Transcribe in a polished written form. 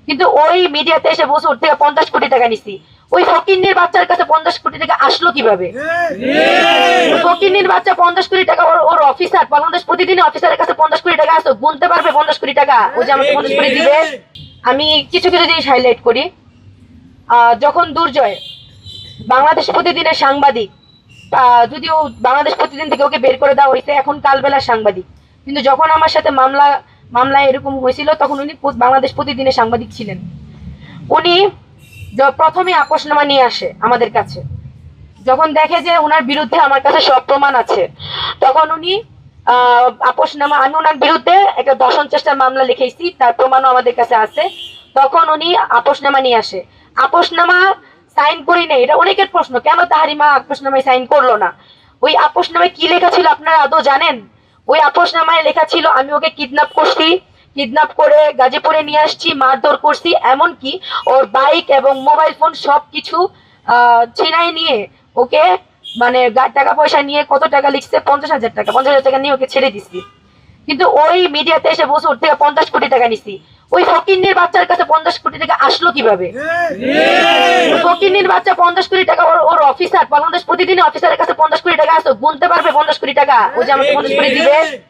কিন্তু ওই মিডিয়াতে এসে বসে ওর থেকে 50 কোটি টাকা নিছি। ওই ফকিন্নির বাচ্চার কাছে 50 কোটি টাকা আসলো কিভাবে? ফকিন্নির বাচ্চা 50 কোটি টাকা, ওর অফিসার, বাংলাদেশ প্রতিদিন অফিসারের কাছে 50 কোটি টাকা আসতো, গুনতে পারবে 50 কোটি টাকা ও যে আমাকে 50 কোটি দিবে? আমি কিছু কিছু জিনিস হাইলাইট করি। যখন দুর্জয় বাংলাদেশ প্রতিদিনের সাংবাদিক, যদিও বাংলাদেশ প্রতিদিন থেকে ওকে বের করে দেওয়া হয়েছে, এখন কালবেলার সাংবাদিক, কিন্তু যখন আমার সাথে মামলা এরকম হয়েছিল তখন উনি বাংলাদেশ প্রতিদিনের সাংবাদিক ছিলেন। উনি প্রথমে আপোষনামা নিয়ে আসে আমাদের কাছে, যখন দেখে যে ওনার বিরুদ্ধে আমার কাছে সব প্রমাণ আছে, তখন উনি আপোষনামা, আমি ওনার বিরুদ্ধে একটা দর্শন চেষ্টার মামলা লিখেছি, তার প্রমাণও আমাদের কাছে আছে। তখন উনি আপোষনামা নিয়ে আসে। আপোষনামা সাইন করি নেই, এটা অনেকের প্রশ্ন, কেন তাহারিমা আপোষনামায় সাইন করলো না? ওই আপোষনামায় কি লেখা ছিল আপনারা আদৌ জানেন? ওই আপোষনামায় লেখা ছিল আমি ওকে কিডন্যাপ করছি, কিডন্যাপ করে গাজীপুরে নিয়ে আসছি, মারধর করছি, এমনকি ওর বাইক এবং মোবাইল ফোন সবকিছু ছিনাই নিয়ে ওকে, মানে টাকা পয়সা নিয়ে, কত টাকা লিখছে, 50,000 টাকা, 50,000 টাকা নিয়ে ওকে ছেড়ে দিচ্ছি। কিন্তু ওই মিডিয়াতে এসে বসে ওর থেকে 50 কোটি টাকা নিছি। ওই ফকিন্নির বাচ্চার কাছে 50 কোটি টাকা আসলো কিভাবে? ফকিন্নির বাচ্চা 50 কোটি টাকা, ওর অফিসার, বাংলাদেশ প্রতিদিন অফিসারের কাছে 50 কোটি টাকা আসতো, গুনতে পারবে 50 কোটি টাকা ও যে আমাকে 50 কোটি দিবে?